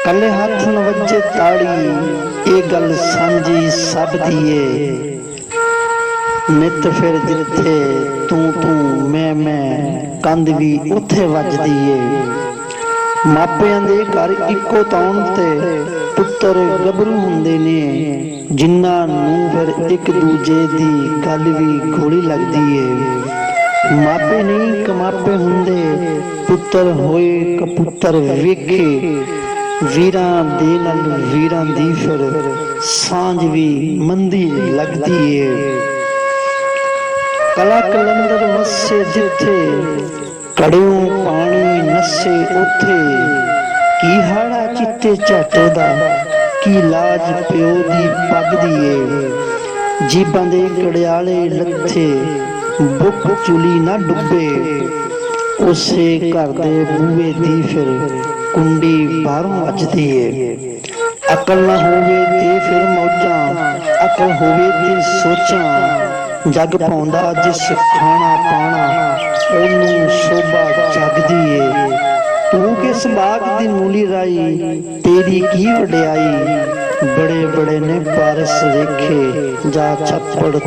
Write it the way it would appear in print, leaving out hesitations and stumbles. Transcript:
ਕੱਲੇ ਹੱਥ ਨ ਵੱਜੇ ਤਾੜੀ, ਇਹ ਗੱਲ ਸਾਂਝੀ ਸਭ ਦੀ ਏ। ਨਿੱਤ ਫਿਰ ਜਿੱਥੇ ਤੂੰ ਤੂੰ ਮੈਂ ਕੰਧ ਵੀ ਉੱਥੇ ਵੱਜਦੀ ਏ। ਮਾਪਿਆਂ ਦੇ ਘਰ ਇੱਕੋ ਤੌਣ ਤੇ ਪੁੱਤਰ ਗੱਭਰੂ ਹੁੰਦੇ ਨੇ, ਜਿਨ੍ਹਾਂ ਨੂੰ ਫਿਰ ਇੱਕ ਦੂਜੇ ਦੀ ਗੱਲ ਵੀ ਗੋਲੀ ਲੱਗਦੀ ਏ। ਮਾਪੇ ਨਹੀਂ ਕਮਾਪੇ ਹੁੰਦੇ, ਪੁੱਤਰ ਹੋਏ ਕਪੁੱਤਰ ਵੇਖੇ। ਵੀਰਾਂ ਦੇ ਨਾਲ ਵੀਰਾਂ ਦੀ ਫਿਰ ਸਾਂਝ ਵੀ ਮੰਦੀ ਲੱਗਦੀ ਏ। ਕਲਾ ਕਲੰਦਰ ਵਸੇ ਜਿੱਥੇ, ਕੜਿਓਂ ਪਾਣੀ ਨਸੇ ਉੱਥੇ। ਕੀ ਹਾੜਾ ਚਿੱਟੇ ਝਾਟੇ ਦਾ, ਕੀ ਲਾਜ ਪਿਓ ਦੀ ਪੱਗ ਦੀ ਏ। ਜੀਬਾਂ ਦੇ ਕੜਿਆਲੇ ਲੱਥੇ, ਬੁੱਕ ਚੁਲੀ ਨਾ ਡੁੱਬੇ। ਉਸੇ ਘਰ ਦੇ ਬੂਹੇ ਦੀ ਫਿਰ ਕੁੰਡੀ ਬਾਹਰੋਂ ਵੱਜਦੀ ਏ। ਅਕਲ ਨਾ ਹੋਵੇ ਤੇ ਫਿਰ ਮੌਜਾਂ, ਅਕਲ ਹੋਵੇ ਤੇ ਸੋਚਾਂ। ਜੱਗ ਪਾਉਂਦਾ ਜਿਸ ਖਾਣਾ ਪਾਣਾ, ਉਹਨੂੰ ਸੋਭਾ ਜਗਦੀ ਏ। ਤੂੰ ਕਿਸ ਬਾਗ ਦੀ ਮੂਲੀ ਰਾਈ, ਤੇਰੀ ਕੀ ਵਡਿਆਈ। ਬੜੇ ਬੜੇ ਨੇ ਪਾਰਸ ਵੇਖੇ, ਜਾ ਛੱਪੜ